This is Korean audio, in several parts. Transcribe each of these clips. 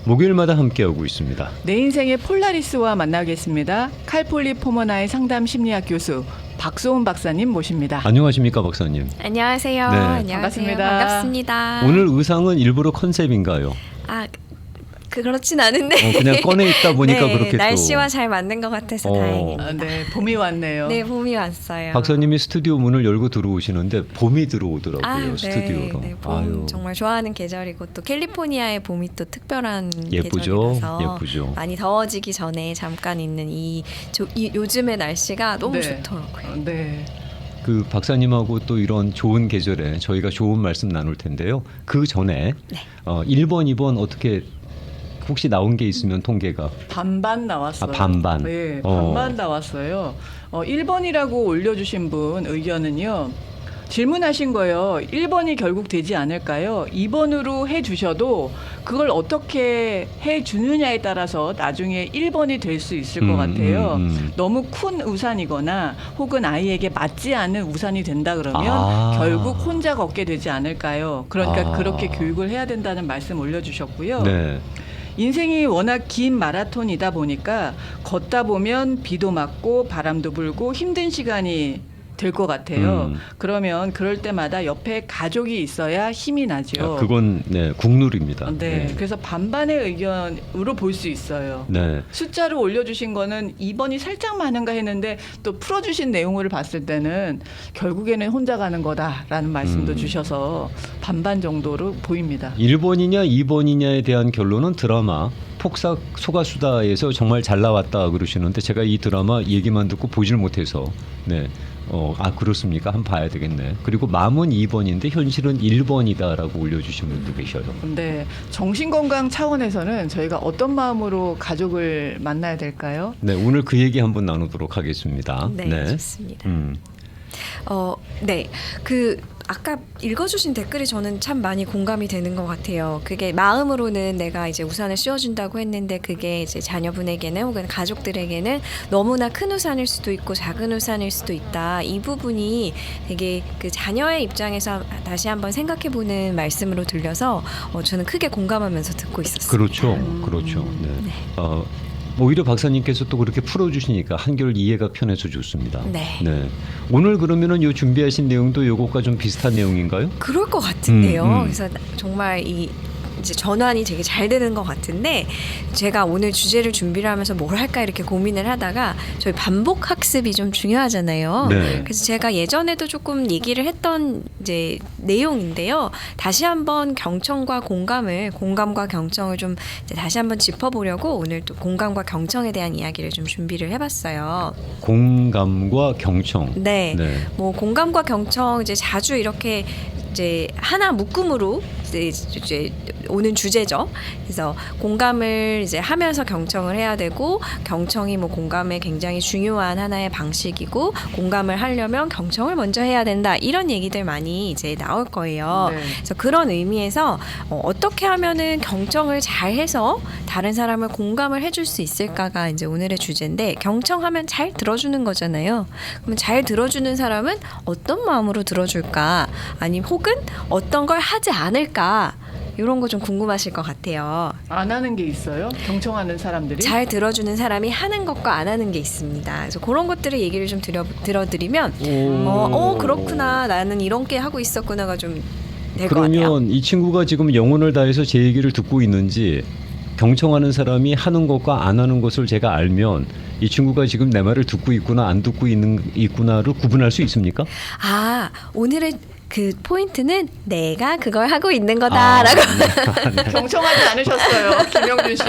목요일마다 함께하고 있습니다. 내 인생의 폴라리스와 만나겠습니다. 칼폴리포머나의 상담 심리학 교수 박소은 박사님 모십니다. 안녕하십니까 박사님. 안녕하세요. 네. 안녕하세요. 반갑습니다. 반갑습니다. 오늘 의상은 일부러 컨셉인가요? 그렇진 않은데 그냥 꺼내 있다 보니까 네, 그렇게 날씨와 또. 잘 맞는 것 같아서 다행입니다. 네, 봄이 왔네요. 네, 봄이 왔어요. 박사님이 스튜디오 문을 열고 들어오시는데 봄이 들어오더라고요. 스튜디오로. 네, 봄 정말 좋아하는 계절이고 또 캘리포니아의 봄이 또 특별한 예쁘죠. 계절이라서 예쁘죠. 많이 더워지기 전에 잠깐 있는 이 요즘의 날씨가 너무 네. 좋더라고요. 네. 그 박사님하고 또 이런 좋은 계절에 저희가 좋은 말씀 나눌 텐데요. 그 전에 네. 1번, 2번 어떻게 혹시 나온 게 있으면 통계가 반반 나왔어요. 반반. 네, 반반 나왔어요. 1번이라고 올려주신 분 의견은요. 질문하신 거예요. 1번이 결국 되지 않을까요? 2번으로 해주셔도 그걸 어떻게 해주느냐에 따라서 나중에 1번이 될 수 있을 것 같아요. 너무 큰 우산이거나 혹은 아이에게 맞지 않은 우산이 된다 그러면 결국 혼자 걷게 되지 않을까요? 그러니까 그렇게 교육을 해야 된다는 말씀 올려주셨고요. 네. 인생이 워낙 긴 마라톤이다 보니까 걷다 보면 비도 맞고 바람도 불고 힘든 시간이 될 것 같아요. 그러면 그럴 때마다 옆에 가족이 있어야 힘이 나죠. 그건 국룰입니다. 네, 그래서 반반의 의견으로 볼 수 있어요. 네. 숫자를 올려주신 거는 2번이 살짝 많은가 했는데 또 풀어주신 내용을 봤을 때는 결국에는 혼자 가는 거다라는 말씀도 주셔서 반반 정도로 보입니다. 1번이냐 2번이냐에 대한 결론은 드라마 폭삭 소가수다에서 정말 잘 나왔다 그러시는데 제가 이 드라마 얘기만 듣고 보질 못해서 그렇습니까? 한번 봐야 되겠네. 그리고 마음은 2번인데 현실은 1번이다라고 올려주신 분도 계셔요. 네, 정신건강 차원에서는 저희가 어떤 마음으로 가족을 만나야 될까요? 네, 오늘 그 얘기 한번 나누도록 하겠습니다. 네, 좋습니다. 아까 읽어주신 댓글이 저는 참 많이 공감이 되는 것 같아요. 그게 마음으로는 내가 이제 우산을 씌워준다고 했는데 그게 이제 자녀분에게는 혹은 가족들에게는 너무나 큰 우산일 수도 있고 작은 우산일 수도 있다. 이 부분이 되게 그 자녀의 입장에서 다시 한번 생각해보는 말씀으로 들려서 저는 크게 공감하면서 듣고 있었어요. 그렇죠. 그렇죠. 네. 오히려 박사님께서 또 그렇게 풀어주시니까 한결 이해가 편해서 좋습니다. 네. 오늘 그러면은 요 준비하신 내용도 요것과 좀 비슷한 내용인가요? 그럴 것 같은데요. 그래서 정말 이제 전환이 되게 잘 되는 것 같은데 제가 오늘 주제를 준비를 하면서 뭘 할까 이렇게 고민을 하다가 저희 반복 학습이 좀 중요하잖아요. 네. 그래서 제가 예전에도 조금 얘기를 했던 이제 내용인데요. 다시 한번 경청과 공감과 경청을 좀 이제 다시 한번 짚어보려고 오늘 또 공감과 경청에 대한 이야기를 좀 준비를 해봤어요. 공감과 경청. 네. 뭐 공감과 경청 이제 자주 이렇게 이제 하나 묶음으로 이제 오는 주제죠. 그래서 공감을 이제 하면서 경청을 해야 되고 경청이 뭐 공감의 굉장히 중요한 하나의 방식이고 공감을 하려면 경청을 먼저 해야 된다. 이런 얘기들 많이 이제 나올 거예요. 네. 그래서 그런 의미에서 어떻게 하면은 경청을 잘 해서 다른 사람을 공감을 해줄 수 있을까가 이제 오늘의 주제인데 경청하면 잘 들어주는 거잖아요. 그러면 잘 들어주는 사람은 어떤 마음으로 들어줄까? 아니면 혹은 어떤 걸 하지 않을까? 이런 거 좀 궁금하실 것 같아요. 안 하는 게 있어요? 경청하는 사람들이? 잘 들어주는 사람이 하는 것과 안 하는 게 있습니다. 그래서 그런 것들을 얘기를 좀 들어드리면 그렇구나. 나는 이런 게 하고 있었구나가 좀 될 것 같아요. 그러면 이 친구가 지금 영혼을 다해서 제 얘기를 듣고 있는지 경청하는 사람이 하는 것과 안 하는 것을 제가 알면 이 친구가 지금 내 말을 듣고 있구나 안 듣고 있구나를 구분할 수 있습니까? 오늘의 그 포인트는 내가 그걸 하고 있는 거다라고. 경청하지 않으셨어요, 김영준 씨.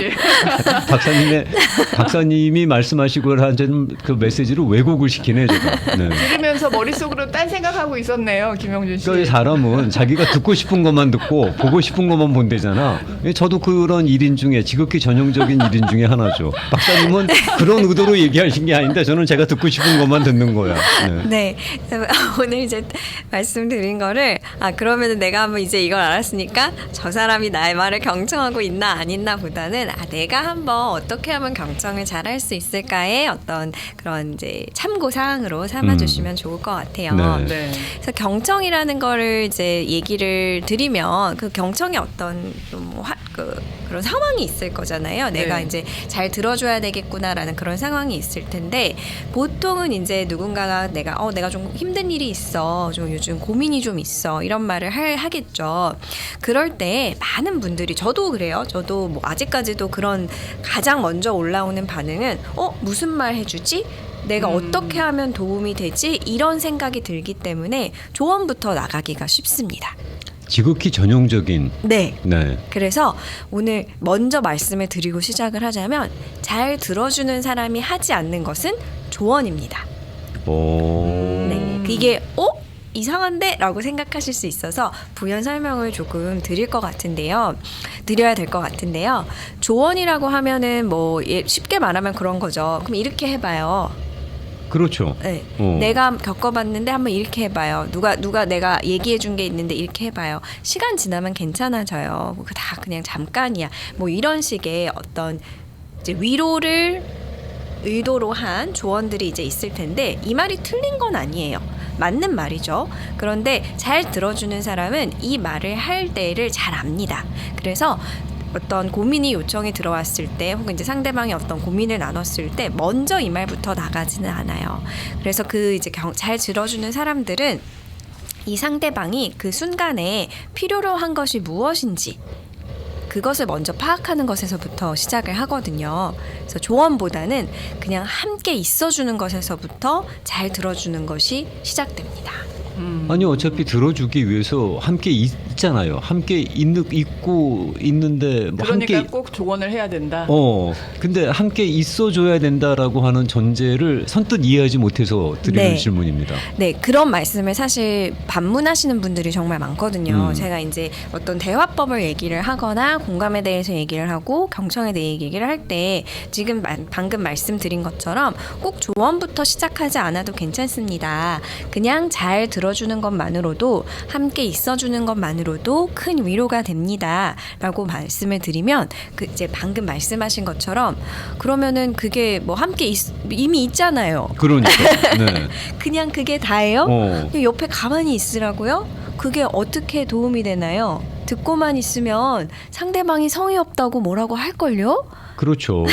박사님이 말씀하시고 한 그 메시지를 왜곡을 시키네 제가. 네. 들으면서 머릿속으로 딴 생각하고 있었네요, 김영준 씨. 그러니까 사람은 자기가 듣고 싶은 것만 듣고 보고 싶은 것만 본대잖아. 저도 그런 일인 중에 지극히 전형적인 일인 중에 하나죠. 박사님은 그런 의도로 얘기하신 게 아닌데 저는 제가 듣고 싶은 것만 듣는 거야. 네. 오늘 이제 말씀드린 거를 그러면은 내가 한번 이제 이걸 알았으니까 저 사람이 나의 말을 경청하고 있나 안 있나 보다는 내가 한번 어떻게 하면 경청을 잘 할 수 있을까의 어떤 그런 이제 참고 사항으로 삼아주시면 좋을 것 같아요. 네. 그래서 경청이라는 거를 이제 얘기를 드리면 그 경청이 어떤 그런 상황이 있을 거잖아요. 내가 네. 이제 잘 들어줘야 되겠구나라는 그런 상황이 있을 텐데 보통은 이제 누군가가 내가 좀 힘든 일이 있어, 좀 요즘 고민이 좀 있어 이런 말을 하겠죠. 그럴 때 많은 분들이 저도 그래요. 저도 뭐 아직까지도 그런 가장 먼저 올라오는 반응은 무슨 말 해주지? 내가 어떻게 하면 도움이 되지? 이런 생각이 들기 때문에 조언부터 나가기가 쉽습니다. 지극히 전형적인. 네. 네. 그래서 오늘 먼저 말씀을 드리고 시작을 하자면 잘 들어주는 사람이 하지 않는 것은 조언입니다. 오. 네. 이게 이상한데? 라고 생각하실 수 있어서 부연 설명을 조금 드려야 될 것 같은데요. 조언이라고 하면은 쉽게 말하면 그런 거죠. 그럼 이렇게 해봐요. 그렇죠. 네. 어. 내가 겪어봤는데 한번 이렇게 해봐요. 누가 내가 얘기해 준 게 있는데 이렇게 해봐요. 시간 지나면 괜찮아져요. 다 그냥 잠깐이야. 이런 식의 어떤 이제 위로를 의도로 한 조언들이 이제 있을 텐데 이 말이 틀린 건 아니에요. 맞는 말이죠. 그런데 잘 들어주는 사람은 이 말을 할 때를 잘 압니다. 그래서 어떤 고민이 요청이 들어왔을 때 혹은 이제 상대방이 어떤 고민을 나눴을 때 먼저 이 말부터 나가지는 않아요. 그래서 잘 들어주는 사람들은 이 상대방이 그 순간에 필요로 한 것이 무엇인지 그것을 먼저 파악하는 것에서부터 시작을 하거든요. 그래서 조언보다는 그냥 함께 있어주는 것에서부터 잘 들어주는 것이 시작됩니다. 아니 어차피 들어주기 위해서 함께 있잖아요. 함께 있고 있는데 그러니까 함께 꼭 조언을 해야 된다. 근데 함께 있어줘야 된다라고 하는 전제를 선뜻 이해하지 못해서 드리는 네. 질문입니다. 네, 그런 말씀을 사실 반문하시는 분들이 정말 많거든요. 제가 이제 어떤 대화법을 얘기를 하거나 공감에 대해서 얘기를 하고 경청에 대해 얘기를 할 때 지금 방금 말씀드린 것처럼 꼭 조언부터 시작하지 않아도 괜찮습니다. 그냥 잘 들어주는 것만으로도 함께 있어주는 것만으로도 큰 위로가 됩니다. 라고 말씀을 드리면 이제 방금 말씀하신 것처럼 그러면은 그게 함께 이미 있잖아요. 그러니까. 네. 그냥 그게 다예요? 어. 그냥 옆에 가만히 있으라고요? 그게 어떻게 도움이 되나요? 듣고만 있으면 상대방이 성의 없다고 뭐라고 할걸요? 그렇죠.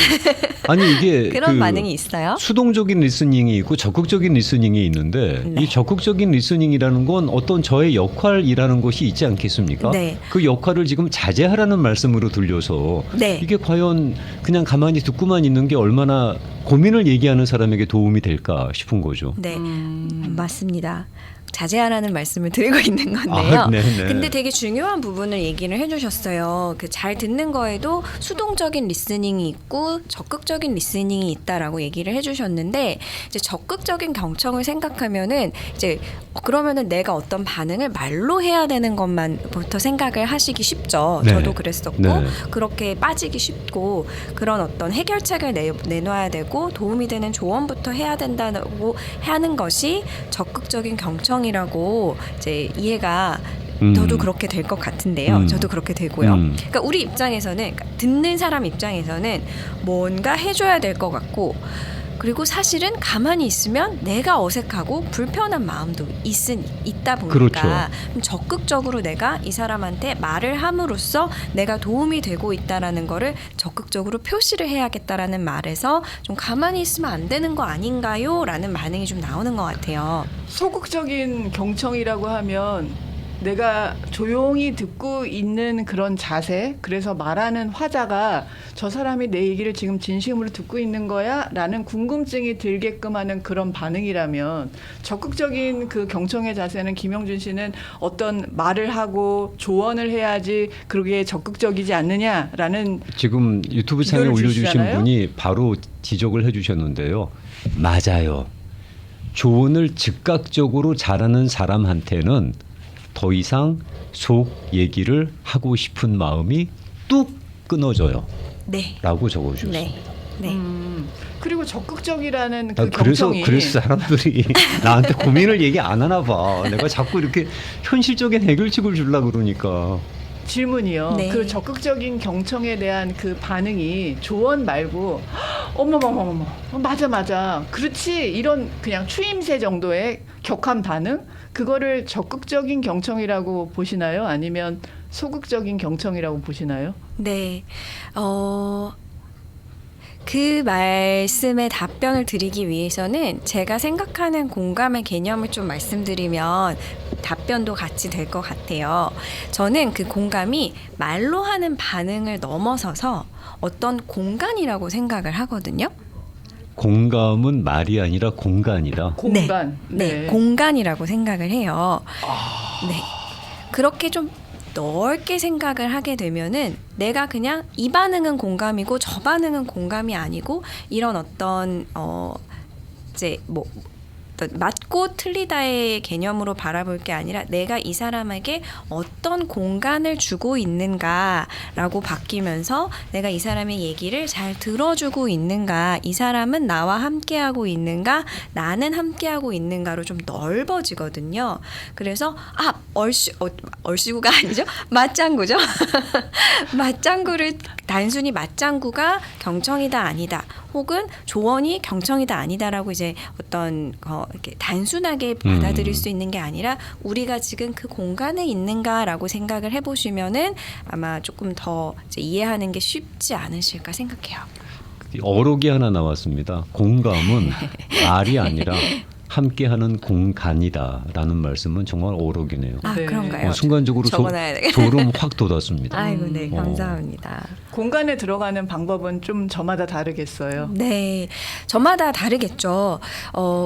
아니 이게 그런 반응이 있어요. 수동적인 리스닝이 있고 적극적인 리스닝이 있는데 네. 이 적극적인 리스닝이라는 건 어떤 저의 역할이라는 것이 있지 않겠습니까? 네. 그 역할을 지금 자제하라는 말씀으로 들려서 네. 이게 과연 그냥 가만히 듣고만 있는 게 얼마나 고민을 얘기하는 사람에게 도움이 될까 싶은 거죠. 네, 맞습니다. 자제하라는 말씀을 드리고 있는 건데요. 네네. 근데 되게 중요한 부분을 얘기를 해주셨어요. 잘 듣는 거에도 수동적인 리스닝이 있고 적극적인 리스닝이 있다라고 얘기를 해주셨는데 이제 적극적인 경청을 생각하면은 이제 그러면은 내가 어떤 반응을 말로 해야 되는 것만부터 생각을 하시기 쉽죠. 네. 저도 그랬었고 네. 그렇게 빠지기 쉽고 그런 어떤 해결책을 내놔야 되고 도움이 되는 조언부터 해야 된다고 하는 것이 적극적인 경청이라고 이제 이해가 저도 그렇게 될 것 같은데요. 저도 그렇게 되고요. 그러니까 우리 입장에서는 그러니까 듣는 사람 입장에서는 뭔가 해줘야 될 것 같고 그리고 사실은 가만히 있으면 내가 어색하고 불편한 마음도 있다 보니까 그렇죠. 적극적으로 내가 이 사람한테 말을 함으로써 내가 도움이 되고 있다라는 거를 적극적으로 표시를 해야겠다라는 말에서 좀 가만히 있으면 안 되는 거 아닌가요? 라는 반응이 좀 나오는 것 같아요. 소극적인 경청이라고 하면 내가 조용히 듣고 있는 그런 자세, 그래서 말하는 화자가 저 사람이 내 얘기를 지금 진심으로 듣고 있는 거야? 라는 궁금증이 들게끔 하는 그런 반응이라면 적극적인 그 경청의 자세는 김영준 씨는 어떤 말을 하고 조언을 해야지 그러게 적극적이지 않느냐라는 지금 유튜브 창에 비교를 올려주신 주시잖아요. 분이 바로 지적을 해주셨는데요. 맞아요. 조언을 즉각적으로 잘하는 사람한테는 더 이상 속 얘기를 하고 싶은 마음이 뚝 끊어져요. 네. 라고 적어주셨습니다. 네. 그리고 적극적이라는 그 그래서 경청이 사람들이 나한테 고민을 얘기 안 하나 봐. 내가 자꾸 이렇게 현실적인 해결책을 주려고 그러니까. 질문이요. 네. 그 적극적인 경청에 대한 그 반응이 조언 말고 어머머머머 맞아 그렇지 이런 그냥 추임새 정도의 격한 반응 그거를 적극적인 경청이라고 보시나요? 아니면 소극적인 경청이라고 보시나요? 네. 그 말씀에 답변을 드리기 위해서는 제가 생각하는 공감의 개념을 좀 말씀드리면 답변도 같이 될 것 같아요. 저는 그 공감이 말로 하는 반응을 넘어서서 어떤 공간이라고 생각을 하거든요. 공감은 말이 아니라 공간이다. 공간. 네, 공간이라고 생각을 해요. 네. 그렇게 좀 넓게 생각을 하게 되면은 내가 그냥 이 반응은 공감이고 저 반응은 공감이 아니고 이런 어떤 이제 뭐 어떤 맞고 틀리다의 개념으로 바라볼 게 아니라 내가 이 사람에게 어떤 공간을 주고 있는가라고 바뀌면서 내가 이 사람의 얘기를 잘 들어주고 있는가, 이 사람은 나와 함께하고 있는가, 나는 함께하고 있는가로 좀 넓어지거든요. 그래서 얼씨구가 아니죠? 맞장구죠. 맞장구를 단순히 맞장구가 경청이다 아니다, 혹은 조언이 경청이다 아니다라고 이제 어떤 이렇게 단순하게 받아들일 수 있는 게 아니라 우리가 지금 그 공간에 있는가라고 생각을 해보시면은 아마 조금 더 이제 이해하는 게 쉽지 않으실까 생각해요. 어록이 하나 나왔습니다. 공감은 말이 아니라 함께하는 공간이다라는 말씀은 정말 어록이네요. 아, 네. 그런가요? 순간적으로 적어놔야 되겠다. 소름 확 돋았습니다. 아이고, 네, 감사합니다. 공간에 들어가는 방법은 좀 저마다 다르겠어요. 네, 저마다 다르겠죠.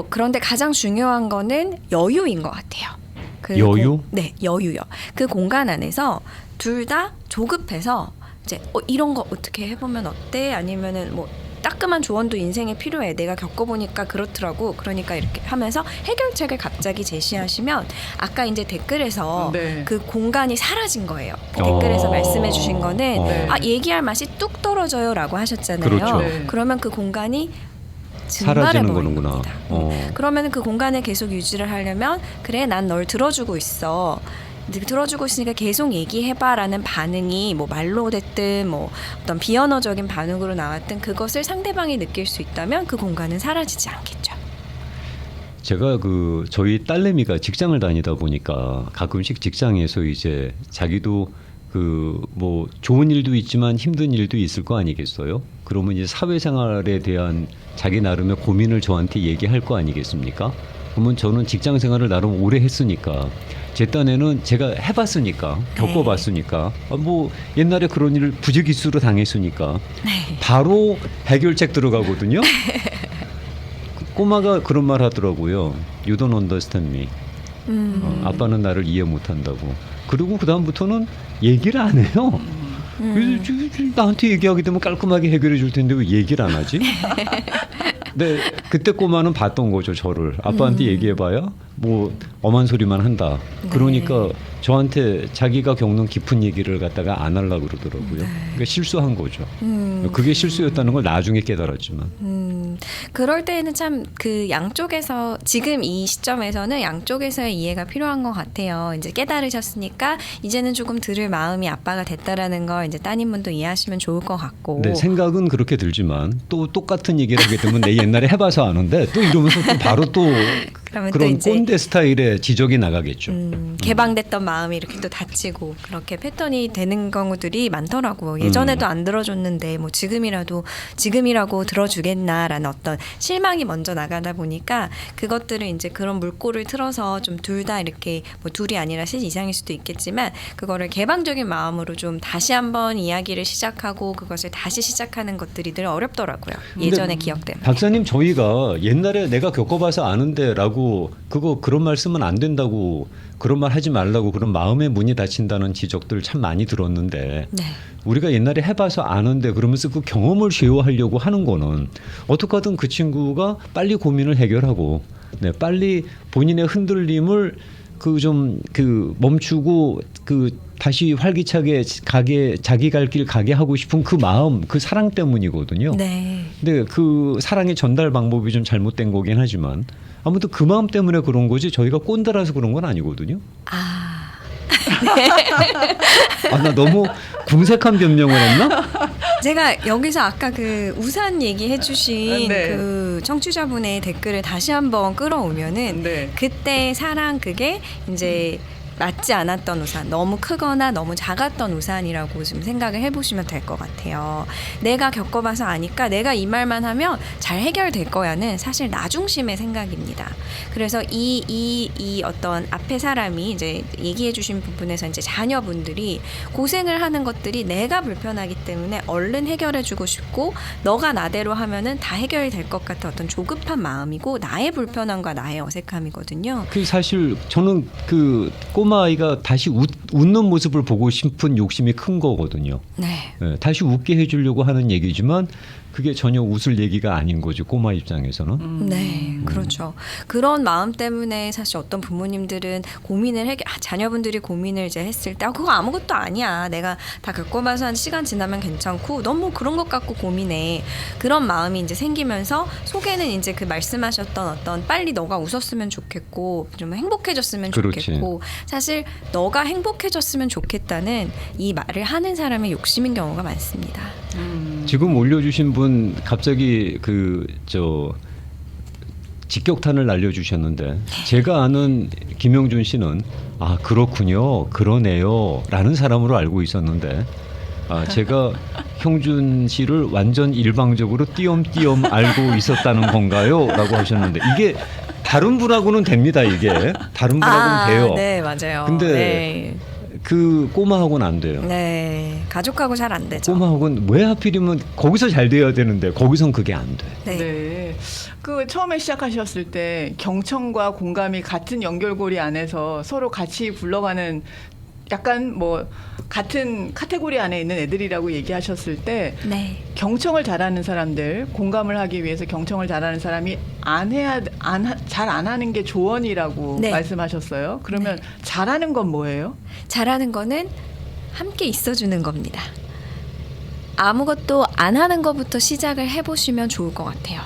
그런데 가장 중요한 거는 여유인 것 같아요. 여유? 네, 여유요. 그 공간 안에서 둘 다 조급해서 이제 이런 거 어떻게 해보면 어때? 아니면은 뭐 따끔한 조언도 인생에 필요해. 내가 겪어보니까 그렇더라고. 그러니까 이렇게 하면서 해결책을 갑자기 제시하시면 아까 이제 댓글에서 네. 그 공간이 사라진 거예요. 그 댓글에서 말씀해 주신 거는 네. 얘기할 맛이 뚝 떨어져요 라고 하셨잖아요. 그렇죠. 네. 그러면 그 공간이 사라지는 증발해버리는 거는구나. 겁니다. 그러면 그 공간을 계속 유지를 하려면 그래, 난 널 들어주고 있어. 들어주고 있으니까 계속 얘기해봐라는 반응이 뭐 말로 됐든 뭐 어떤 비언어적인 반응으로 나왔든 그것을 상대방이 느낄 수 있다면 그 공간은 사라지지 않겠죠. 제가 저희 딸내미가 직장을 다니다 보니까 가끔씩 직장에서 이제 자기도 뭐 좋은 일도 있지만 힘든 일도 있을 거 아니겠어요? 그러면 이제 사회생활에 대한 자기 나름의 고민을 저한테 얘기할 거 아니겠습니까? 그러면 저는 직장 생활을 나름 오래 했으니까 제 딴에는 제가 해봤으니까 겪어봤으니까 뭐 옛날에 그런 일을 부지기수로 당했으니까 바로 해결책 들어가거든요. 꼬마가 그런 말 하더라고요. You don't understand me. 아빠는 나를 이해 못한다고. 그리고 그 다음부터는 얘기를 안 해요. 그래서 나한테 얘기하게 되면 깔끔하게 해결해 줄 텐데 왜 얘기를 안 하지? 네, 그때 꼬마는 봤던 거죠, 저를. 아빠한테 얘기해봐야 뭐 엄한 소리만 한다. 그러니까 저한테 자기가 겪는 깊은 얘기를 갖다가 안 하려고 그러더라고요. 그러니까 실수한 거죠. 그게 실수였다는 걸 나중에 깨달았지만. 그럴 때는 참 그 양쪽에서 지금 이 시점에서는 양쪽에서의 이해가 필요한 것 같아요. 이제 깨달으셨으니까 이제는 조금 들을 마음이 아빠가 됐다라는 걸 이제 따님분도 이해하시면 좋을 것 같고. 네, 생각은 그렇게 들지만 또 똑같은 얘기를 하게 되면 내 옛날에 해봐서 아는데 또 이러면서 또 바로 또 그러면 또 그런 이제 꼰대 스타일의 지적이 나가겠죠. 개방됐던 마음이 이렇게 또 닫히고 그렇게 패턴이 되는 경우들이 많더라고요. 예전에도 안 들어줬는데 뭐 지금이라고 들어주겠나라는 어떤 실망이 먼저 나가다 보니까 그것들을 이제 그런 물꼬를 틀어서 좀 둘 다 이렇게 뭐 둘이 아니라 셋 이상일 수도 있겠지만 그거를 개방적인 마음으로 좀 다시 한번 이야기를 시작하고 그것을 다시 시작하는 것들이 늘 어렵더라고요. 예전의 기억 때문에. 박사님, 저희가 옛날에 내가 겪어봐서 아는데라고 그런 말씀은 안 된다고, 그런 말 하지 말라고, 그런 마음의 문이 닫힌다는 지적들 참 많이 들었는데 네. 우리가 옛날에 해봐서 아는데 그러면서 그 경험을 쉐어하려고 하는 거는 어떻게든 그 친구가 빨리 고민을 해결하고 빨리 본인의 흔들림을 멈추고 다시 활기차게 자기 갈 길 가게 하고 싶은 그 마음, 그 사랑 때문이거든요. 네. 근데 그 사랑의 전달 방법이 좀 잘못된 거긴 하지만 아무튼 그 마음 때문에 그런 거지 저희가 꼰대라서 그런 건 아니거든요. 나 너무 궁색한 변명을 했나? 제가 여기서 아까 그 우산 얘기해 주신 네. 그 청취자분의 댓글을 다시 한번 끌어오면은 네. 그때 사랑 그게 이제 맞지 않았던 우산, 너무 크거나 너무 작았던 우산이라고 좀 생각을 해보시면 될 것 같아요. 내가 겪어봐서 아니까 내가 이 말만 하면 잘 해결될 거야는 사실 나 중심의 생각입니다. 그래서 이 어떤 앞에 사람이 이제 얘기해주신 부분에서 이제 자녀분들이 고생을 하는 것들이 내가 불편하기 때문에 얼른 해결해주고 싶고 너가 나대로 하면은 다 해결이 될 것 같은 어떤 조급한 마음이고 나의 불편함과 나의 어색함이거든요. 그 사실 저는 그 꼬마 아이가 다시 웃는 모습을 보고 싶은 욕심이 큰 거거든요. 네. 네, 다시 웃게 해주려고 하는 얘기지만 그게 전혀 웃을 얘기가 아닌 거죠. 꼬마 입장에서는. 네, 그렇죠. 그런 마음 때문에 사실 어떤 부모님들은 고민을 자녀분들이 고민을 이제 했을 때 그거 아무것도 아니야. 내가 다 겪어봐서 한 시간 지나면 괜찮고 넌 뭐 그런 것 갖고 고민해. 그런 마음이 이제 생기면서 속에는 이제 그 말씀하셨던 어떤 빨리 너가 웃었으면 좋겠고 좀 행복해졌으면 그렇지. 좋겠고 사실 너가 행복해졌으면 좋겠다는 이 말을 하는 사람의 욕심인 경우가 많습니다. 지금 올려주신 분 갑자기 직격탄을 날려주셨는데 제가 아는 김영준 씨는 아 그렇군요 그러네요 라는 사람으로 알고 있었는데 제가 형준 씨를 완전 일방적으로 띄엄띄엄 알고 있었다는 건가요? 라고 하셨는데 이게 다른 분하고는 됩니다. 이게 다른 분하고는 돼요. 네, 맞아요. 근데 네. 그 꼬마하고는 안 돼요. 네, 가족하고 잘 안 되죠. 꼬마하고는 왜 하필이면 거기서 잘 돼야 되는데 거기선 그게 안 돼. 네. 네. 그 처음에 시작하셨을 때 경청과 공감이 같은 연결고리 안에서 서로 같이 굴러가는 약간 뭐 같은 카테고리 안에 있는 애들이라고 얘기하셨을 때 네. 경청을 잘하는 사람들, 공감을 하기 위해서 경청을 잘하는 사람이 잘 안 하는 게 조언이라고 네. 말씀하셨어요. 그러면 잘하는 건 뭐예요? 잘하는 거는 함께 있어주는 겁니다. 아무것도 안 하는 것부터 시작을 해보시면 좋을 것 같아요.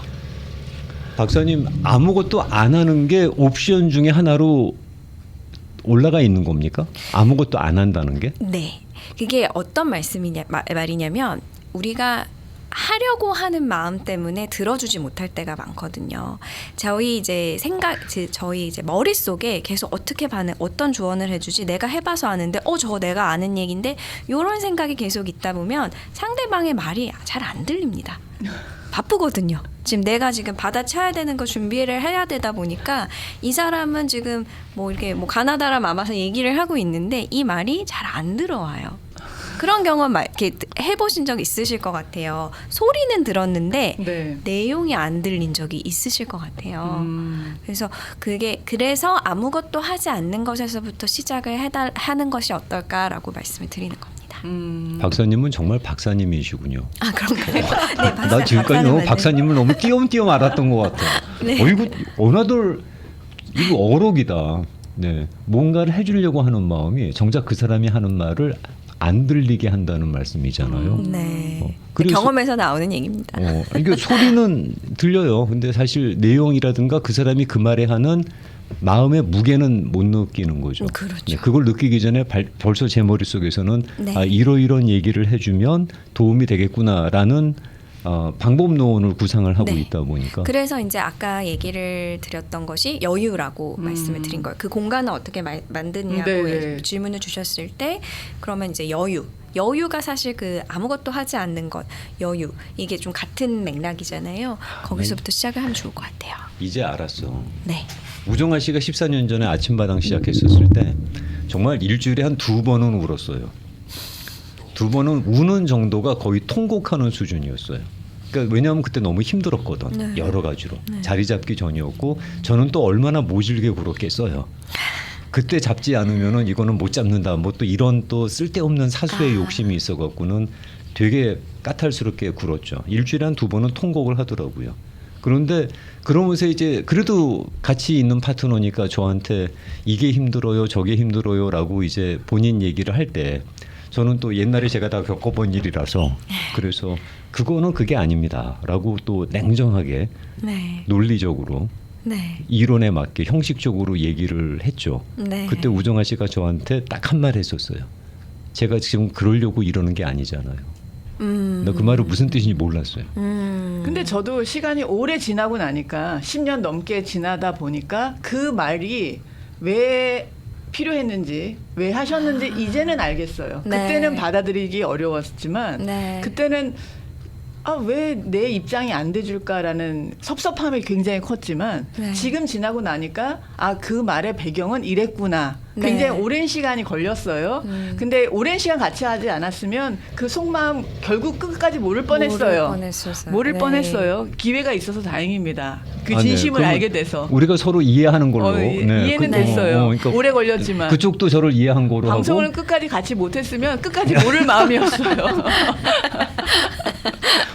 박사님 아무것도 안 하는 게 옵션 중에 하나로 올라가 있는 겁니까? 아무것도 안 한다는 게? 네. 그게 어떤 말이냐면 우리가 하려고 하는 마음 때문에 들어주지 못할 때가 많거든요. 저희 이제 머릿속에 계속 어떤 조언을 해주지 내가 해봐서 아는데 저거 내가 아는 얘기인데 이런 생각이 계속 있다 보면 상대방의 말이 잘 안 들립니다. 바쁘거든요. 지금 내가 지금 받아쳐야 되는 거 준비를 해야 되다 보니까 이 사람은 지금 이렇게 가나다라 마마서 얘기를 하고 있는데 이 말이 잘 안 들어와요. 그런 경험 이렇게 해보신 적 있으실 것 같아요. 소리는 들었는데 네. 내용이 안 들린 적이 있으실 것 같아요. 그래서 아무것도 하지 않는 것에서부터 시작을 하는 것이 어떨까라고 말씀을 드리는 겁니다. 박사님은 정말 박사님이시군요. 아 그런가요? 네, 나 지금까지 박사님을 너무 띄엄띄엄 알았던 것 같아요. 네. 이거 어나들 이거 어록이다. 네, 뭔가를 해주려고 하는 마음이 정작 그 사람이 하는 말을 안 들리게 한다는 말씀이잖아요. 네. 그래서 경험에서 나오는 얘기입니다. 이게 소리는 들려요. 근데 사실 내용이라든가 그 사람이 그 말에 하는 마음의 무게는 못 느끼는 거죠. 그렇죠. 네, 그걸 느끼기 전에 벌써 제 머릿속에서는 네. 이런 얘기를 해주면 도움이 되겠구나라는 방법론을 구상을 하고 네. 있다 보니까 그래서 이제 아까 얘기를 드렸던 것이 여유라고 말씀을 드린 거예요. 그 공간을 어떻게 만드냐고 네. 질문을 주셨을 때 그러면 이제 여유가 사실 그 아무것도 하지 않는 것, 여유 이게 좀 같은 맥락이잖아요. 거기서부터 시작을 하면 좋을 것 같아요. 이제 알았어. 네. 우정아 씨가 14년 전에 아침마당 시작했었을 때 정말 일주일에 한 2번은 울었어요. 2번은 우는 정도가 거의 통곡하는 수준이었어요. 그러니까 왜냐하면 그때 너무 힘들었거든. 네. 여러 가지로. 자리 잡기 전이었고 저는 또 얼마나 모질게 굴었겠어요. 그때 잡지 않으면은 이거는 못 잡는다. 뭐 또 이런 또 쓸데없는 사수의 욕심이 있어갖고는 되게 까탈스럽게 굴었죠. 일주일에 한 2번은 통곡을 하더라고요. 그런데 그러면서 이제 그래도 같이 있는 파트너니까 저한테 이게 힘들어요, 저게 힘들어요라고 이제 본인 얘기를 할 때 저는 또 옛날에 제가 다 겪어본 일이라서 그래서 그거는 그게 아닙니다라고 또 냉정하게 네. 논리적으로 네. 이론에 맞게 형식적으로 얘기를 했죠. 네. 그때 우정아 씨가 저한테 딱 한 말 했었어요. 제가 지금 그러려고 이러는 게 아니잖아요. 나 그 말이 무슨 뜻인지 몰랐어요. 근데 저도 시간이 오래 지나고 나니까 10년 넘게 지나다 보니까 그 말이 왜 필요했는지 왜 하셨는지 이제는 알겠어요. 네. 그때는 받아들이기 어려웠지만 네. 그때는 왜 내 입장이 안 돼줄까라는 섭섭함이 굉장히 컸지만 네. 지금 지나고 나니까 그 말의 배경은 이랬구나. 네. 굉장히 오랜 시간이 걸렸어요. 근데 오랜 시간 같이 하지 않았으면 그 속마음 결국 끝까지 모를 뻔했어요. 모를 네. 뻔했어요. 기회가 있어서 다행입니다. 그 아, 네. 진심을 그러면 알게 돼서. 우리가 서로 이해하는 걸로. 이해는 그- 됐어요. 그러니까 오래 걸렸지만. 그쪽도 저를 이해한 거로 방송을 하고. 끝까지 같이 못했으면 끝까지 모를 마음이었어요.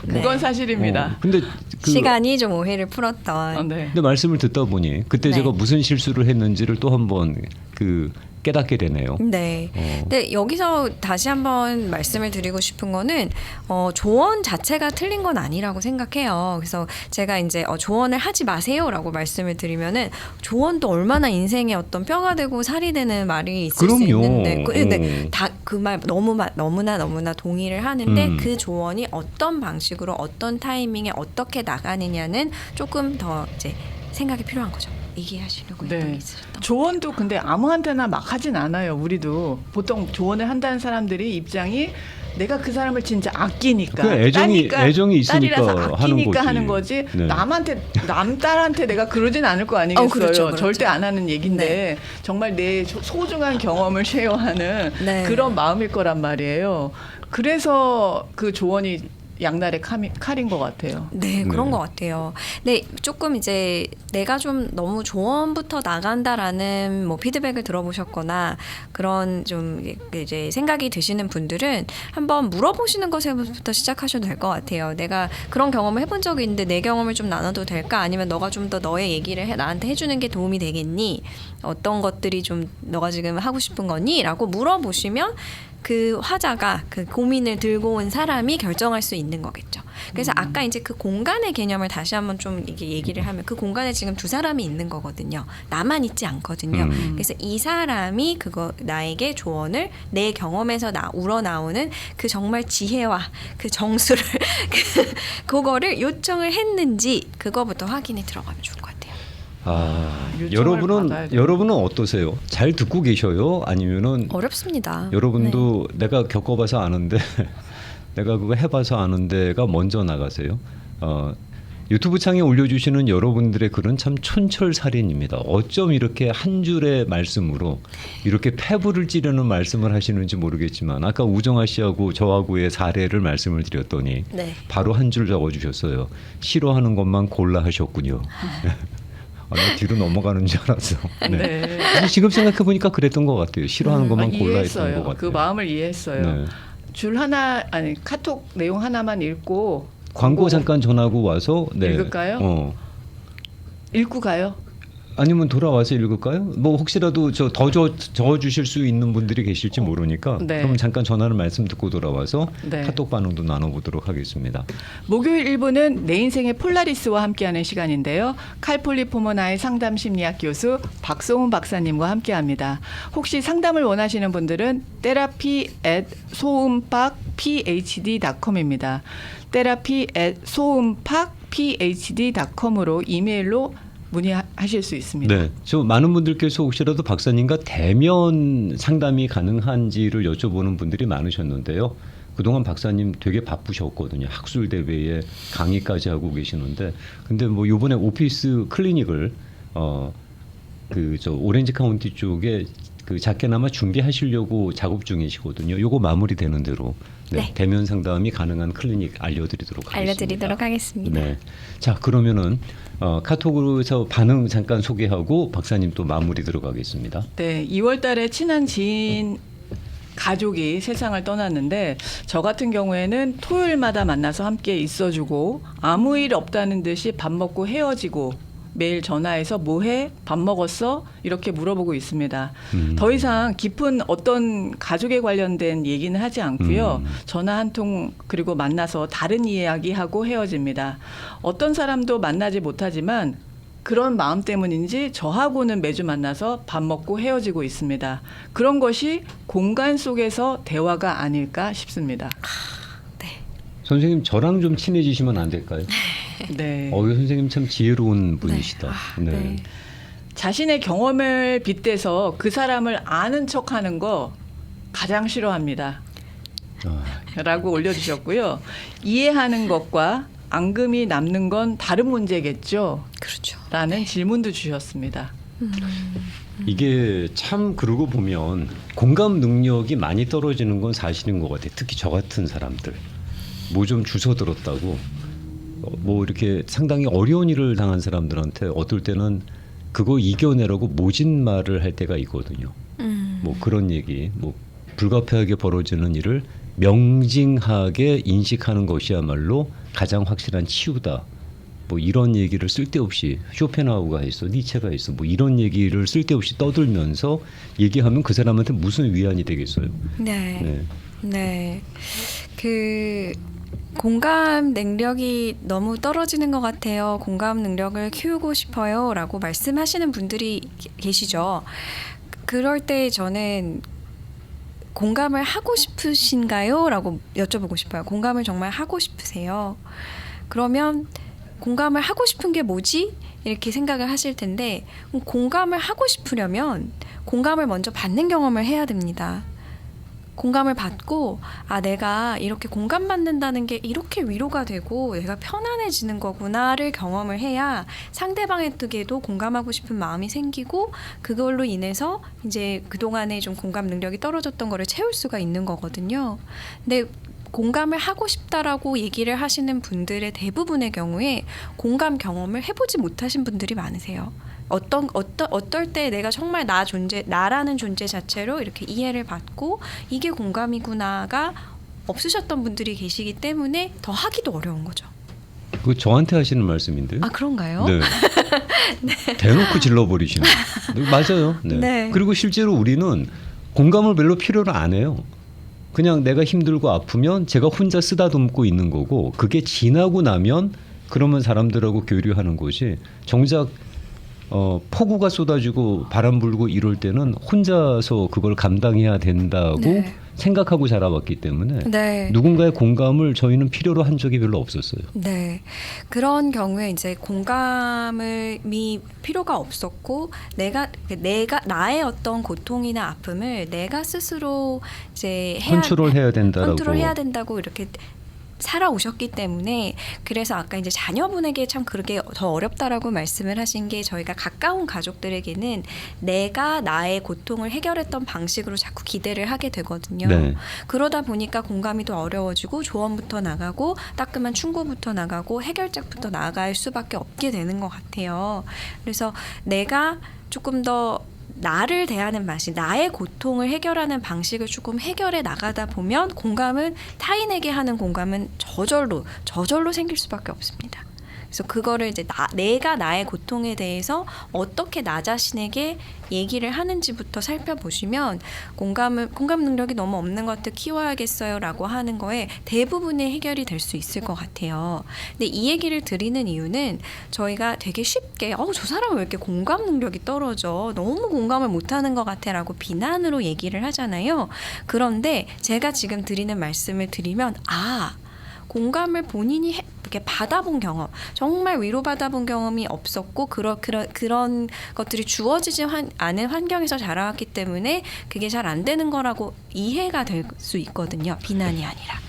그건 사실입니다. 근데 시간이 좀 오해를 풀었던. 네. 근데 말씀을 듣다 보니 그때 네. 제가 무슨 실수를 했는지를 또 한번 깨닫게 되네요. 네. 근데 여기서 다시 한번 말씀을 드리고 싶은 거는 조언 자체가 틀린 건 아니라고 생각해요. 그래서 제가 이제 조언을 하지 마세요라고 말씀을 드리면은 조언도 얼마나 인생에 어떤 뼈가 되고 살이 되는 말이 있을 수 그럼요. 있는데, 근데 다 그 말 너무나 동의를 하는데 그 조언이 어떤 방식으로 어떤 타이밍에 어떻게 나가느냐는 조금 더 이제 생각이 필요한 거죠. 얘기하시려고 했던 게 있으셨던. 조언도 근데 아무한테나 막 하진 않아요. 우리도 보통 조언을 한다는 사람들이 입장이 내가 그 사람을 진짜 아끼니까, 그 애정이 있으니까 딸이라서 아끼니까 하는 하는 거지. 네. 남 딸한테 내가 그러진 않을 거 아니겠어요. 그렇죠. 절대 안 하는 얘긴데 정말 내 소중한 경험을 쉐어하는 네. 그런 마음일 거란 말이에요. 그래서 그 조언이 양날의 칼인 것 같아요. 네, 그런 것 같아요. 네, 조금 이제 내가 좀 너무 조언부터 나간다라는 뭐 피드백을 들어보셨거나 그런 좀 이제 생각이 드시는 분들은 한번 물어보시는 것부터 시작하셔도 될 것 같아요. 내가 그런 경험을 해본 적이 있는데 내 경험을 좀 나눠도 될까? 아니면 너가 좀 더 너의 얘기를 나한테 해주는 게 도움이 되겠니? 어떤 것들이 좀 너가 지금 하고 싶은 거니? 라고 물어보시면 그 화자가 그 고민을 들고 온 사람이 결정할 수 있는 거겠죠. 그래서 아까 이제 그 공간의 개념을 다시 한번 좀 이게 얘기를 하면 그 공간에 지금 두 사람이 있는 거거든요. 나만 있지 않거든요. 그래서 이 사람이 나에게 조언을 내 경험에서 우러나오는 그 정말 지혜와 그 정수를 그거를 요청을 했는지 그거부터 확인이 들어가면 좋을 것 같아요. 여러분은 어떠세요? 잘 듣고 계셔요? 아니면은 어렵습니다. 여러분도 내가 겪어봐서 아는데 내가 그거 해봐서 아는데가 먼저 나가세요? 유튜브 창에 올려주시는 여러분들의 글은 참 촌철살인입니다. 어쩜 이렇게 한 줄의 말씀으로 이렇게 패부를 찌르는 말씀을 하시는지 모르겠지만 아까 우정아 씨하고 저하고의 사례를 말씀을 드렸더니 네. 바로 한 줄 적어주셨어요. 싫어하는 것만 골라 하셨군요. 나 뒤로 넘어가는 줄 알았어. 네. 근데 지금 생각해 보니까 그랬던 것 같아요. 싫어하는 것만 골라 했던 것 이해했어요. 같아요. 그 마음을 이해했어요. 네. 카톡 내용 하나만 읽고 광고 잠깐 전하고 와서 읽을까요? 읽고 가요. 아니면 돌아와서 읽을까요? 뭐 혹시라도 더 적어주실 수 있는 분들이 계실지 모르니까 네. 그럼 잠깐 전하는 말씀 듣고 돌아와서 네. 카톡 반응도 나눠보도록 하겠습니다. 목요일 1부는 내 인생의 폴라리스와 함께하는 시간인데요. 칼폴리포머나의 상담심리학 교수 박소은 박사님과 함께합니다. 혹시 상담을 원하시는 분들은 therapy@soumpak.phd.com입니다. therapy@soumpak.phd.com으로 이메일로 문의하실 수 있습니다. 네, 저 많은 분들께서 혹시라도 박사님과 대면 상담이 가능한지를 여쭤보는 분들이 많으셨는데요. 그동안 박사님 되게 바쁘셨거든요. 학술 대회에 강의까지 하고 계시는데, 근데 뭐 이번에 오피스 클리닉을 오렌지 카운티 쪽에 작게나마 준비하시려고 작업 중이시거든요. 요거 마무리되는 대로 네. 대면 상담이 가능한 클리닉 알려드리도록 하겠습니다. 네. 자, 그러면은 카톡으로서 반응 잠깐 소개하고 박사님 또 마무리 들어가겠습니다. 네, 2월 달에 친한 지인 가족이 세상을 떠났는데 저 같은 경우에는 토요일마다 만나서 함께 있어주고 아무 일 없다는 듯이 밥 먹고 헤어지고 매일 전화해서 뭐해? 밥 먹었어? 이렇게 물어보고 있습니다. 더 이상 깊은 어떤 가족에 관련된 얘기는 하지 않고요. 전화 한 통 그리고 만나서 다른 이야기하고 헤어집니다. 어떤 사람도 만나지 못하지만 그런 마음 때문인지 저하고는 매주 만나서 밥 먹고 헤어지고 있습니다. 그런 것이 공간 속에서 대화가 아닐까 싶습니다. 선생님 저랑 좀 친해지시면 안 될까요? 네. 선생님 참 지혜로운 분이시다. 네. 자신의 경험을 빗대서 그 사람을 아는 척하는 거 가장 싫어합니다. 라고 올려주셨고요. 이해하는 것과 앙금이 남는 건 다른 문제겠죠? 그렇죠. 라는 질문도 주셨습니다. 이게 참 그러고 보면 공감 능력이 많이 떨어지는 건 사실인 것 같아요. 특히 저 같은 사람들. 뭐 좀 주워 들었다고 뭐 이렇게 상당히 어려운 일을 당한 사람들한테 어떨 때는 그거 이겨내라고 모진 말을 할 때가 있거든요. 뭐 그런 얘기, 뭐 불가피하게 벌어지는 일을 명징하게 인식하는 것이야말로 가장 확실한 치유다. 뭐 이런 얘기를 쓸데없이 쇼펜하우가 했어, 니체가 했어, 뭐 이런 얘기를 쓸데없이 떠들면서 얘기하면 그 사람한테 무슨 위안이 되겠어요. 네. 네. 네. 그 공감 능력이 너무 떨어지는 것 같아요. 공감 능력을 키우고 싶어요라고 말씀하시는 분들이 계시죠. 그럴 때 저는 공감을 하고 싶으신가요? 라고 여쭤보고 싶어요. 공감을 정말 하고 싶으세요? 그러면 공감을 하고 싶은 게 뭐지? 이렇게 생각을 하실 텐데 공감을 하고 싶으려면 공감을 먼저 받는 경험을 해야 됩니다. 공감을 받고 내가 이렇게 공감받는다는 게 이렇게 위로가 되고 내가 편안해지는 거구나를 경험을 해야 상대방에게도 공감하고 싶은 마음이 생기고 그걸로 인해서 이제 그동안에 좀 공감 능력이 떨어졌던 거를 채울 수가 있는 거거든요. 근데 공감을 하고 싶다라고 얘기를 하시는 분들의 대부분의 경우에 공감 경험을 해보지 못하신 분들이 많으세요. 어떨 때 내가 정말 나라는 존재 자체로 이렇게 이해를 받고 이게 공감이구나가 없으셨던 분들이 계시기 때문에 더 하기도 어려운 거죠. 그거 저한테 하시는 말씀인데요. 그런가요? 네. 네. 대놓고 질러버리시는. 맞아요. 네. 네. 그리고 실제로 우리는 공감을 별로 필요로 안 해요. 그냥 내가 힘들고 아프면 제가 혼자 쓰다듬고 있는 거고 그게 지나고 나면 그러면 사람들하고 교류하는 것이 정작 폭우가 쏟아지고 바람 불고 이럴 때는 혼자서 그걸 감당해야 된다고 네. 생각하고 자라왔기 때문에 네. 누군가의 공감을 저희는 필요로 한 적이 별로 없었어요. 네. 그런 경우에 이제 공감이 필요가 없었고 내가 나의 어떤 고통이나 아픔을 내가 스스로 이제 컨트롤해야 된다고 이렇게 살아오셨기 때문에 그래서 아까 이제 자녀분에게 참 그렇게 더 어렵다라고 말씀을 하신 게 저희가 가까운 가족들에게는 내가 나의 고통을 해결했던 방식으로 자꾸 기대를 하게 되거든요. 네. 그러다 보니까 공감이 더 어려워지고 조언부터 나가고 따끔한 충고부터 나가고 해결책부터 나갈 수밖에 없게 되는 것 같아요. 그래서 내가 조금 더 나를 대하는 방식, 나의 고통을 해결하는 방식을 조금 해결해 나가다 보면 타인에게 하는 공감은 저절로 생길 수밖에 없습니다. 그래서 그거를 이제 내가 나의 고통에 대해서 어떻게 나 자신에게 얘기를 하는지부터 살펴보시면 공감 능력이 너무 없는 것들 키워야겠어요라고 하는 거에 대부분의 해결이 될 수 있을 것 같아요. 근데 이 얘기를 드리는 이유는 저희가 되게 쉽게 저 사람은 왜 이렇게 공감 능력이 떨어져? 너무 공감을 못하는 것 같아라고 비난으로 얘기를 하잖아요. 그런데 제가 지금 드리는 말씀을 드리면 공감을 본인이 이렇게 받아본 경험, 정말 위로받아본 경험이 없었고 그런 것들이 주어지지 않은 환경에서 자라왔기 때문에 그게 잘 안 되는 거라고 이해가 될 수 있거든요. 비난이 아니라.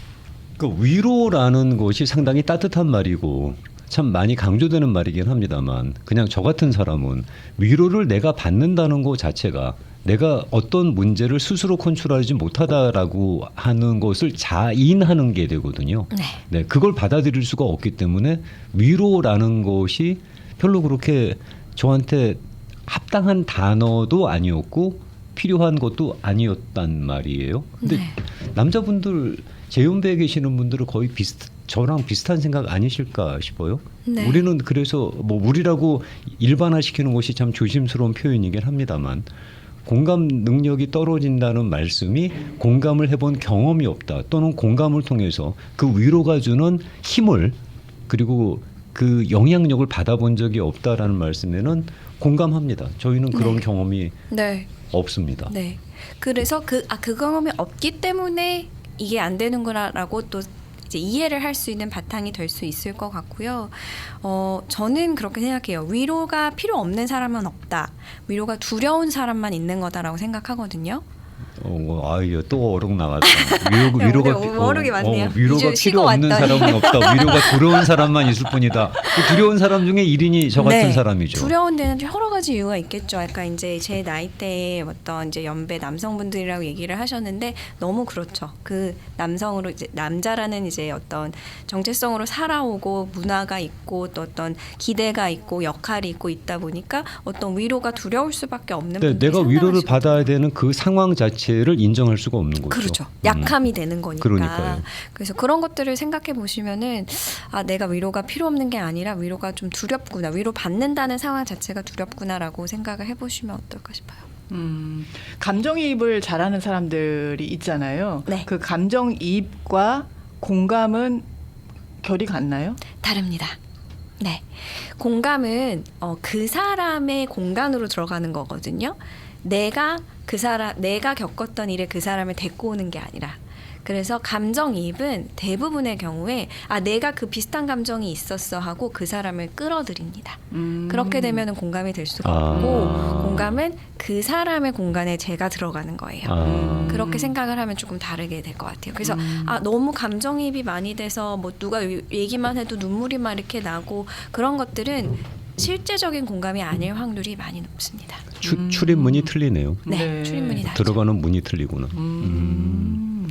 그 위로라는 것이 상당히 따뜻한 말이고 참 많이 강조되는 말이긴 합니다만 그냥 저 같은 사람은 위로를 내가 받는다는 것 자체가 내가 어떤 문제를 스스로 컨트롤하지 못하다라고 하는 것을 자인하는 게 되거든요. 네, 그걸 받아들일 수가 없기 때문에 위로라는 것이 별로 그렇게 저한테 합당한 단어도 아니었고 필요한 것도 아니었단 말이에요. 근데 남자분들 제 연배에 계시는 분들은 거의 저랑 비슷한 생각 아니실까 싶어요. 네. 우리는 그래서 뭐 우리라고 일반화시키는 것이 참 조심스러운 표현이긴 합니다만 공감 능력이 떨어진다는 말씀이 공감을 해본 경험이 없다 또는 공감을 통해서 그 위로가 주는 힘을 그리고 그 영향력을 받아본 적이 없다라는 말씀에는 공감합니다. 저희는 그런 경험이 없습니다. 네. 그래서 그 경험이 없기 때문에 이게 안 되는구나라고 또 이제 이해를 할 수 있는 바탕이 될 수 있을 것 같고요. 저는 그렇게 생각해요. 위로가 필요 없는 사람은 없다. 위로가 두려운 사람만 있는 거다라고 생각하거든요. 아유 또 어록 나갔다. 오늘 어록이 많네요. 위로가 이주 쉬고 필요 없는 왔더니. 사람은 없다. 위로가 두려운 사람만 있을 뿐이다. 그 두려운 사람 중에 1인이 저 같은 네, 사람이죠. 두려운 데는 여러 가지 이유가 있겠죠. 약간 이제 제 나이대의 어떤 이제 연배 남성분들이라고 얘기를 하셨는데 너무 그렇죠. 그 남성으로 이제 남자라는 이제 어떤 정체성으로 살아오고 문화가 있고 또 어떤 기대가 있고 역할이 있고 있다 보니까 어떤 위로가 두려울 수밖에 없는 네, 분들이 내가 위로를 상당하시거든요. 받아야 되는 그 상황 자체를 인정할 수가 없는 거죠. 그렇죠. 약함이 되는 거니까. 그러니까요. 그래서 그런 것들을 생각해 보시면은 내가 위로가 필요 없는 게 아니라 위로가 좀 두렵구나. 위로 받는다는 상황 자체가 두렵구나라고 생각을 해보시면 어떨까 싶어요. 감정이입을 잘하는 사람들이 있잖아요. 네. 그 감정이입과 공감은 결이 같나요? 다릅니다. 네. 공감은 그 사람의 공간으로 들어가는 거거든요. 내가 겪었던 일에 그 사람을 데리고 오는 게 아니라. 그래서 감정이입은 대부분의 경우에 내가 그 비슷한 감정이 있었어 하고 그 사람을 끌어들입니다. 그렇게 되면 공감이 될 수가 없고 공감은 그 사람의 공간에 제가 들어가는 거예요. 그렇게 생각을 하면 조금 다르게 될 것 같아요. 그래서 너무 감정이입이 많이 돼서 뭐 누가 얘기만 해도 눈물이 막 이렇게 나고 그런 것들은 실제적인 공감이 아닐 확률이 많이 높습니다. 출입문이 틀리네요. 네, 출입문이 다르죠. 들어가는 문이 틀리구나.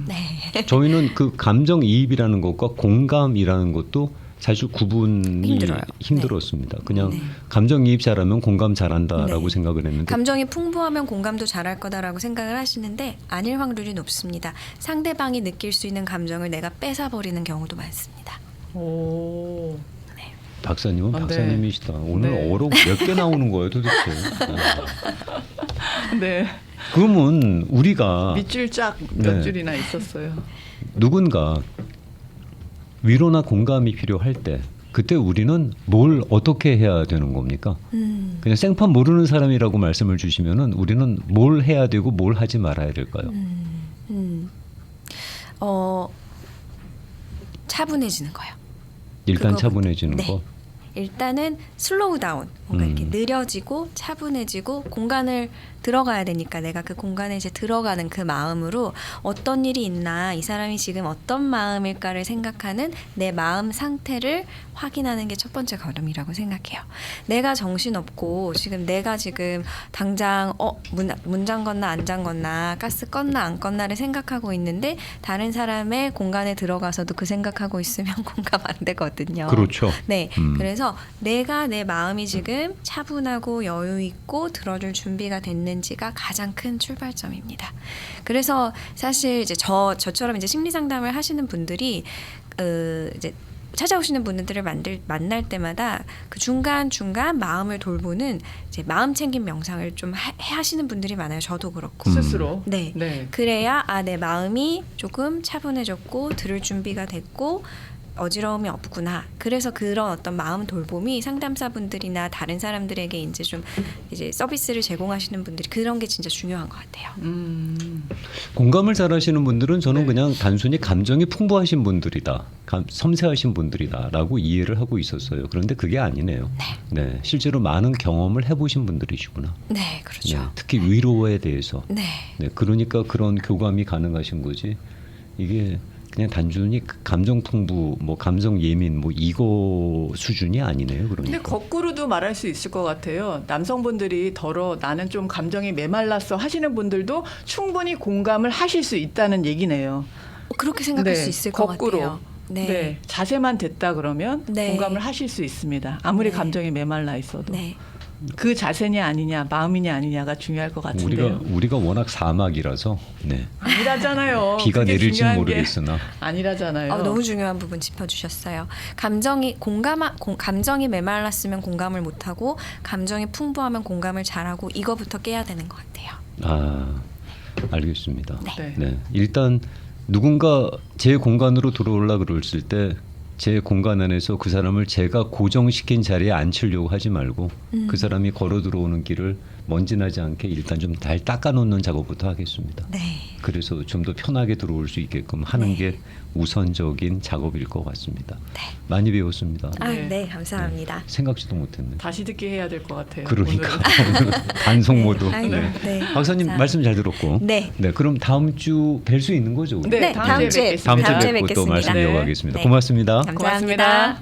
네. 저희는 그 감정이입이라는 것과 공감이라는 것도 사실 구분이 힘들어요. 힘들었습니다. 그냥 네. 감정이입 잘하면 공감 잘한다라고 네. 생각을 했는데 감정이 풍부하면 공감도 잘할 거다라고 생각을 하시는데 아닐 확률이 높습니다. 상대방이 느낄 수 있는 감정을 내가 뺏어버리는 경우도 많습니다. 오. 박사님은 네. 박사님이시다. 오늘 네. 어록 몇 개 나오는 거예요 도대체. 네. 그러면 우리가 밑줄 쫙 몇 네. 줄이나 있었어요. 누군가 위로나 공감이 필요할 때 그때 우리는 뭘 어떻게 해야 되는 겁니까? 그냥 생판 모르는 사람이라고 말씀을 주시면은 우리는 뭘 해야 되고 뭘 하지 말아야 될까요? 차분해지는 거예요. 일단 그거부터. 차분해지는 네. 거. 일단은 슬로우 다운, 뭔가 이렇게 느려지고 차분해지고 공간을 들어가야 되니까 내가 그 공간에 이제 들어가는 그 마음으로 어떤 일이 있나, 이 사람이 지금 어떤 마음일까를 생각하는 내 마음 상태를 확인하는 게 첫 번째 걸음이라고 생각해요. 내가 정신없고 내가 지금 당장 문 잠궜나 안 잠궜나, 가스 껐나 안 껐나를 생각하고 있는데 다른 사람의 공간에 들어가서도 그 생각하고 있으면 공감 안 되거든요. 그렇죠. 네, 그래서 내가 내 마음이 지금 차분하고 여유 있고 들어줄 준비가 됐는지가 가장 큰 출발점입니다. 그래서 사실 이제 저처럼 이제 심리 상담을 하시는 분들이 이제 찾아오시는 분들을 만날 때마다 그 중간 마음을 돌보는 이제 마음 챙김 명상을 좀 하시는 분들이 많아요. 저도 그렇고. 스스로. 네. 네. 그래야 내 마음이 조금 차분해졌고 들을 준비가 됐고 어지러움이 없구나. 그래서 그런 어떤 마음 돌봄이 상담사분들이나 다른 사람들에게 이제 서비스를 제공하시는 분들이 그런 게 진짜 중요한 것 같아요. 공감을 잘하시는 분들은 저는 네. 그냥 단순히 감정이 풍부하신 분들이다, 섬세하신 분들이다라고 이해를 하고 있었어요. 그런데 그게 아니네요. 네, 실제로 많은 경험을 해보신 분들이시구나. 네, 그렇죠. 네, 특히 위로에 대해서. 네. 네, 그러니까 그런 교감이 가능하신 거지. 이게 그냥 단순히 감정 풍부, 뭐 감정 예민, 뭐 이거 수준이 아니네요. 근데 그러니까. 거꾸로도 말할 수 있을 것 같아요. 남성분들이 나는 좀 감정이 메말랐어 하시는 분들도 충분히 공감을 하실 수 있다는 얘기네요. 그렇게 생각할 네, 수 있을 것 거꾸로. 같아요. 네. 자세만 됐다 그러면 네. 공감을 하실 수 있습니다. 아무리 네. 감정이 메말라 있어도. 네. 그 자세냐 아니냐, 마음이냐 아니냐가 중요할 것 같은데요. 우리가 워낙 사막이라서 네. 아니라잖아요. 비가 그게 내릴지 중요한 게 모르겠으나 아니라잖아요. 너무 중요한 부분 짚어주셨어요. 감정이 메말랐으면 공감을 못하고 감정이 풍부하면 공감을 잘하고 이거부터 깨야 되는 것 같아요. 알겠습니다. 네. 네, 일단 누군가 제 공간으로 들어올라 그랬을 때 제 공간 안에서 그 사람을 제가 고정시킨 자리에 앉히려고 하지 말고 그 사람이 걸어 들어오는 길을 먼지 나지 않게 일단 좀 잘 닦아놓는 작업부터 하겠습니다. 네. 그래서 좀 더 편하게 들어올 수 있게끔 하는 네. 게 우선적인 작업일 것 같습니다. 네. 많이 배웠습니다. 아, 네. 네, 감사합니다. 생각지도 못했네. 다시 듣기 해야 될 것 같아요. 그러니까 오늘은. 단속 모드. 아이고, 네. 네. 박사님 감사- 말씀 잘 들었고. 네. 네, 그럼 다음 주 뵐 수 있는 거죠? 우리? 네, 네, 다음 주에 다음 주에 뵙겠습니다. 다음 주에 다음 주에 뵙고 또 뵙겠습니다. 말씀 네. 이어가겠습니다. 네. 고맙습니다. 감사합니다. 고맙습니다.